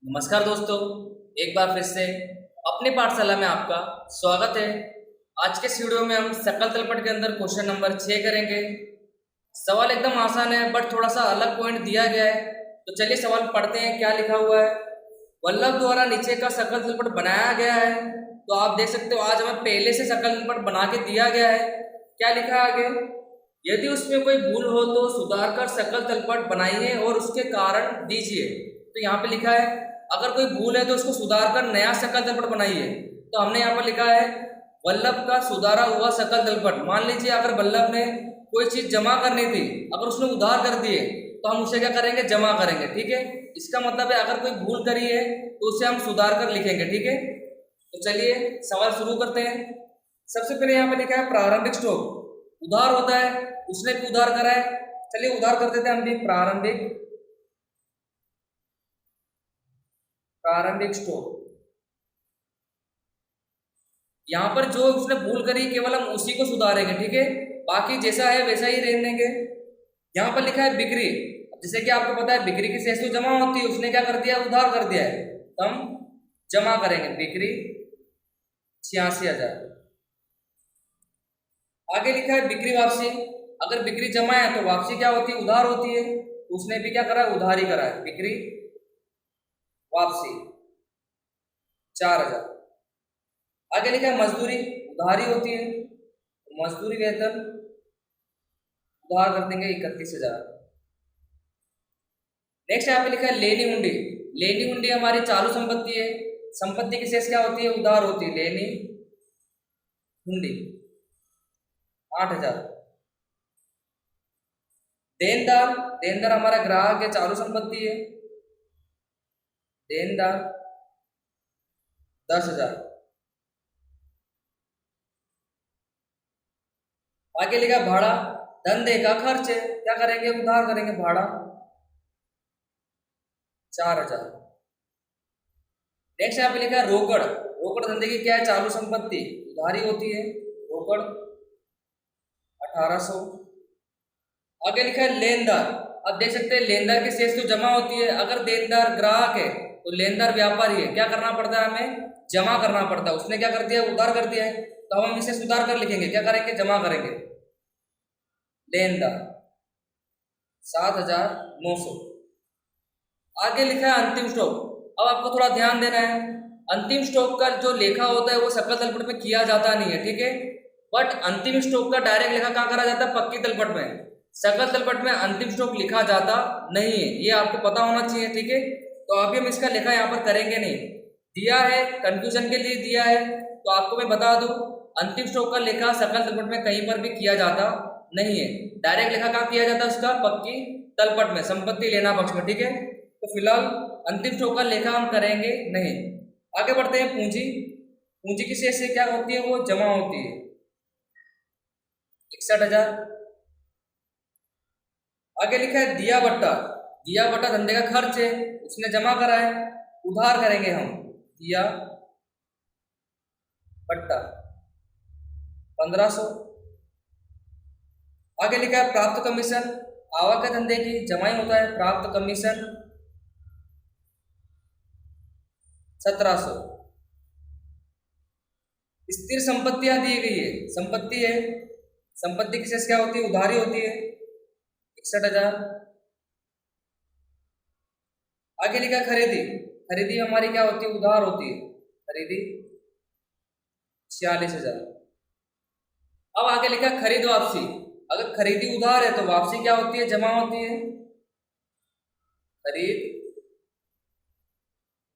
नमस्कार दोस्तों, एक बार फिर से अपनी पाठशाला में आपका स्वागत है। आज के इस वीडियो में हम सकल तलपट के अंदर क्वेश्चन नंबर 6 करेंगे। सवाल एकदम आसान है बट थोड़ा सा अलग पॉइंट दिया गया है। तो चलिए सवाल पढ़ते हैं, क्या लिखा हुआ है। वल्लभ द्वारा नीचे का सकल तलपट बनाया गया है। तो आप देख सकते हो आज हमें पहले से सकल तलपट बना के दिया गया है। क्या लिखा है आगे, यदि उसमें कोई भूल हो तो सुधार कर सकल तलपट बनाइए और उसके कारण दीजिए। तो यहाँ पे लिखा है अगर कोई भूल है तो उसको सुधार कर नया सकल तलपट बनाइए। तो हमने यहाँ पर लिखा है वल्लभ का सुधारा हुआ सकल तलपट। मान लीजिए अगर वल्लभ ने कोई चीज जमा करनी थी, अगर उसने उधार कर दिए तो हम उसे क्या करेंगे, जमा करेंगे। ठीक है, इसका मतलब है अगर कोई भूल करी है तो उसे हम सुधार कर लिखेंगे। ठीक है, तो चलिए सवाल शुरू करते हैं। सबसे पहले यहाँ पे लिखा है प्रारंभिक स्टॉक। उधार होता है, उसने भी उधार करा है। चलिए उधार कर देते हैं हम भी। प्रारंभिक स्टॉक। यहाँ पर जो उसने भूल करी केवल हम उसी को सुधारेंगे। ठीक है, बाकी जैसा है वैसा ही रहने देंगे। यहाँ पर लिखा है बिक्री। जैसे कि आपको पता है बिक्री की शेष तो जमा होती है, उसने क्या कर दिया, उधार कर दिया है, तो हम जमा करेंगे। बिक्री 86,000। आगे लिखा है बिक्री वापसी। अगर बिक्री जमा है तो वापसी क्या होती है, उधार होती है। उसने भी क्या करा है, उधार ही करा है। बिक्री वापसी 4,000। आगे लिखा है मजदूरी, उधारी होती है। मजदूरी वेतन उधार कर देंगे 31,000। नेक्स्ट यहाँ पे लिखा है लेनी हुंडी। लेनी हुंडी हमारी चालू संपत्ति है। संपत्ति की शेष क्या होती है, उधार होती है। लेनी हुंडी 8,000। देनदार, देनदार हमारा ग्राहक है, चालू संपत्ति है। देनदार 10,000। आगे लिखा भाड़ा, धंधे का खर्च है, क्या करेंगे, उधार करेंगे। भाड़ा 4,000। नेक्स्ट यहाँ पे लिखा है रोकड़। रोकड़ धंधे की क्या है, चालू संपत्ति, उधारी होती है। रोकड़ 1,800। आगे लिखा है लेनदार। अब देख सकते हैं लेनदार की शेष तो जमा होती है। अगर देनदार ग्राहक है तो लेनदार व्यापारी है, क्या करना पड़ता है, हमें जमा करना पड़ता है। उसने क्या कर दिया, उधार कर दिया है, तो हम इसे सुधार कर लिखेंगे। क्या करेंगे, जमा करेंगे। लेनदार 7,900। आगे लिखा है अंतिम स्टॉक। अब आपको थोड़ा ध्यान देना है। अंतिम स्टॉक का जो लेखा होता है वो सकल तलपट में किया जाता नहीं है। ठीक है, बट अंतिम स्टॉक का डायरेक्ट लेखा कहाँ करा जाता है, पक्की तलपट में। सकल तलपट में अंतिम स्टॉक लिखा जाता नहीं है, ये आपको पता होना चाहिए। ठीक है, तो अभी हम इसका लेखा यहाँ पर करेंगे नहीं। दिया है, कंफ्यूजन के लिए दिया है, तो आपको मैं बता दूं अंतिम स्टॉक का लेखा सकल तलपट में कहीं पर भी किया जाता नहीं है। डायरेक्ट लेखा कहाँ किया जाता है, उसका पक्की तलपट में, संपत्ति लेना पक्ष में। ठीक है, तो फिलहाल अंतिम स्टॉक का लेखा हम करेंगे नहीं। आगे बढ़ते हैं। पूंजी, पूंजी की शेष से क्या होती है, वो जमा होती है। 61,000। आगे लिखा है दिया बट्टा। दिया बट्टा धंधे का खर्च है, उसने जमा करा है, उधार करेंगे हम। दिया बट्टा 1,500। आगे लिखा है प्राप्त कमीशन। आवक के धंधे की जमा ही होता है। प्राप्त कमीशन 1,700। स्थिर संपत्तियां दी गई है, संपत्ति है, संपत्ति की शेष क्या होती है, उधारी होती है। 61,000। आगे लिखा खरीदी। खरीदी हमारी क्या होती है, उधार होती है। खरीदी 46,000। अब आगे लिखा खरीद वापसी। अगर खरीदी उधार है तो वापसी क्या होती है, जमा होती है। खरीद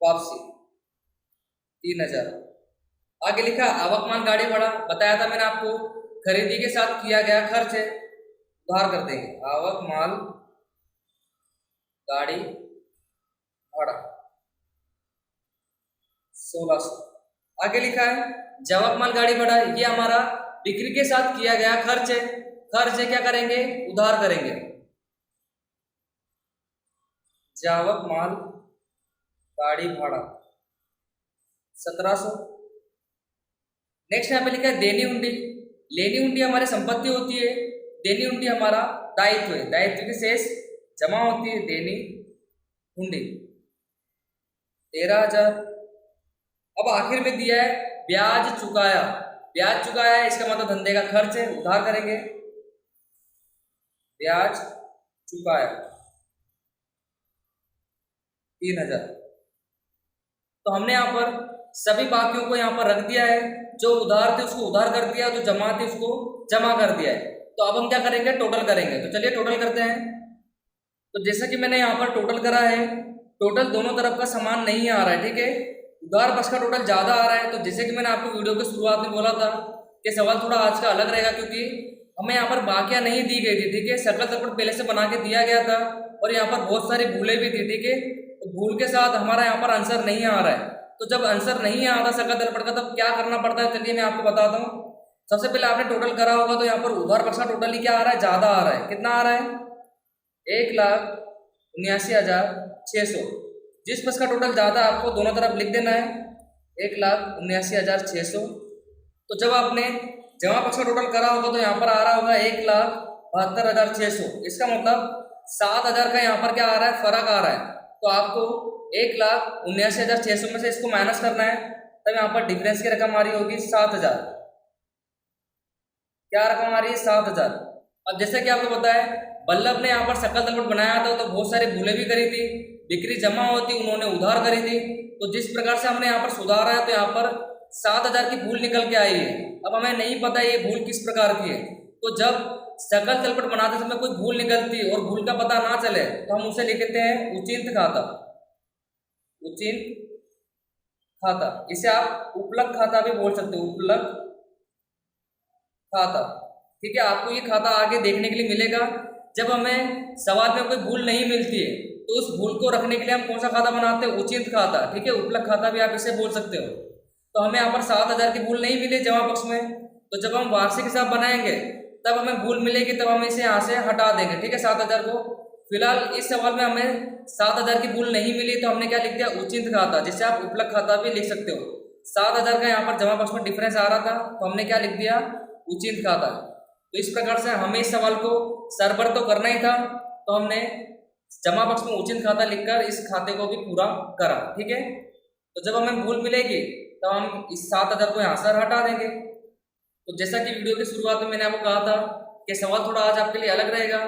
वापसी 3,000। आगे लिखा आवक माल गाड़ी भाड़ा। बताया था मैंने आपको, खरीदी के साथ किया गया खर्च है, उधार कर देंगे। आवक माल गाड़ी भाड़ा 1,600। आगे लिखा है जवक माल गाड़ी भाड़ा, ये हमारा बिक्री के साथ किया गया खर्च है। खर्च है, क्या करेंगे, उधार करेंगे। जावक माल गाड़ी भाड़ा 1,700। नेक्स्ट यहाँ पे लिखा है देनी हुंडी। लेनी हुंडी हमारी संपत्ति होती है, देनी हुंडी हमारा दायित्व है। दायित्व की शेष जमा होती है। देनी हुंडी 13,000। अब आखिर में दिया है ब्याज चुकाया। ब्याज चुकाया है इसका मतलब धंधे का खर्च है, उधार करेंगे। ब्याज चुकाया 3,000। तो हमने यहाँ पर सभी बाकियों को यहाँ पर रख दिया है। जो उधार थे उसको उधार कर दिया, जो जमा थे उसको जमा कर दिया है। तो अब हम क्या करेंगे, टोटल करेंगे। तो चलिए टोटल करते हैं। तो जैसा कि मैंने यहाँ पर टोटल करा है, टोटल दोनों तरफ का समान नहीं आ रहा है, ठीक है। उधार पक्ष का टोटल ज्यादा आ रहा है। तो जैसे कि मैंने आपको वीडियो के शुरुआत में बोला था कि सवाल थोड़ा आज का अलग रहेगा, क्योंकि हमें यहाँ पर बाकियां नहीं दी गई थी, ठीक है। सकल तलपट पहले से बना के दिया गया था और यहाँ पर बहुत सारी भूलें भी थी, ठीक है। तो भूल के साथ हमारा यहाँ पर आंसर नहीं आ रहा है। तो जब आंसर नहीं आता सकल तलपट का, तब क्या करना पड़ता है, चलिए मैं आपको बताता हूँ। सबसे पहले आपने टोटल करा होगा, तो यहाँ पर उधार पक्ष का टोटल ही क्या आ रहा है, ज्यादा आ रहा है। कितना आ रहा है, 1,79,600। जिस पक्ष का टोटल ज्यादा आपको दोनों तरफ लिख देना है, 1,79,600। तो जब आपने जमा पक्ष का टोटल करा होगा, तो यहाँ पर आ रहा होगा 1,72,600। इसका मतलब 7,000 का यहाँ पर क्या आ रहा है, फर्क आ रहा है। तो आपको 1,79,600 में से इसको माइनस करना है, तब यहाँ पर डिफरेंस की रकम आ रही होगी 7,000। क्या रकम आ रही है, 7,000। अब जैसे कि आपको पता है, बल्लभ ने यहाँ पर सकल तलपट बनाया था, तो बहुत सारी भूलें भी करी थी। बिक्री जमा होती, उन्होंने उधार करी थी। तो जिस प्रकार से हमने यहाँ पर सुधारा है, तो यहाँ पर 7,000 की भूल निकल के आई है। अब हमें नहीं पता ये भूल किस प्रकार की है। तो जब सकल तलपट बनाते समय कोई भूल निकलती है और भूल का पता ना चले, तो हम उसे लिखते हैं उचित खाता। उचित खाता, इसे आप उपलब्ध खाता भी बोल सकते हो, उपलब्ध खाता, ठीक है। आपको ये खाता आगे देखने के लिए मिलेगा। जब हमें सवाल में कोई भूल नहीं मिलती है, तो उस भूल को रखने के लिए हम कौन सा खाता बनाते हैं, उचित खाता, ठीक है। उपलब्ध खाता भी आप इसे बोल सकते हो। तो हमें यहाँ पर 7,000 की भूल नहीं मिली जमा पक्ष में। तो जब हम वार्षिक हिसाब बनाएंगे, तब हमें भूल मिलेगी, तब हम इसे यहाँ से हटा देंगे, ठीक है, 7,000 को। फिलहाल इस सवाल में हमें 7,000 की भूल नहीं मिली, तो हमने क्या लिख दिया, उचित खाता, जिसे आप उपलब्ध खाता भी लिख सकते हो। 7,000 का यहाँ पर जमा पक्ष में डिफरेंस आ रहा था, तो हमने क्या लिख दिया, उचित खाता। तो इस प्रकार से हमें इस सवाल को सरबर तो करना ही था, तो हमने जमा पक्ष में उचित खाता लिखकर इस खाते को भी पूरा करा, ठीक है। तो जब हमें भूल मिलेगी, तब हम इस 7,000 को यहाँ से हटा देंगे। तो जैसा कि वीडियो की शुरुआत में मैंने आपको कहा था कि सवाल थोड़ा आज आपके लिए अलग रहेगा।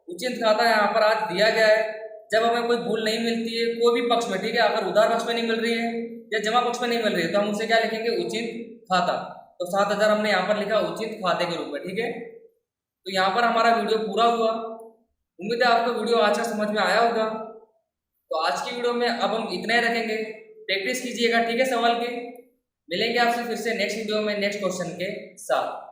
उचित खाता यहाँ पर आज दिया गया है। जब हमें कोई भूल नहीं मिलती है कोई भी पक्ष में, ठीक है, अगर उधार पक्ष में नहीं मिल रही है या जमा पक्ष में नहीं मिल रही है, तो हम उसे क्या लिखेंगे, उचित खाता। तो 7,000 हमने यहाँ पर लिखा उचित खाते के रूप में, ठीक है। तो यहाँ पर हमारा वीडियो पूरा हुआ। उम्मीद है आपको वीडियो आज का समझ में आया होगा। तो आज की वीडियो में अब हम इतना ही रखेंगे। प्रैक्टिस कीजिएगा, ठीक है, सवाल की। मिलेंगे आपसे फिर से नेक्स्ट वीडियो में नेक्स्ट क्वेश्चन के साथ।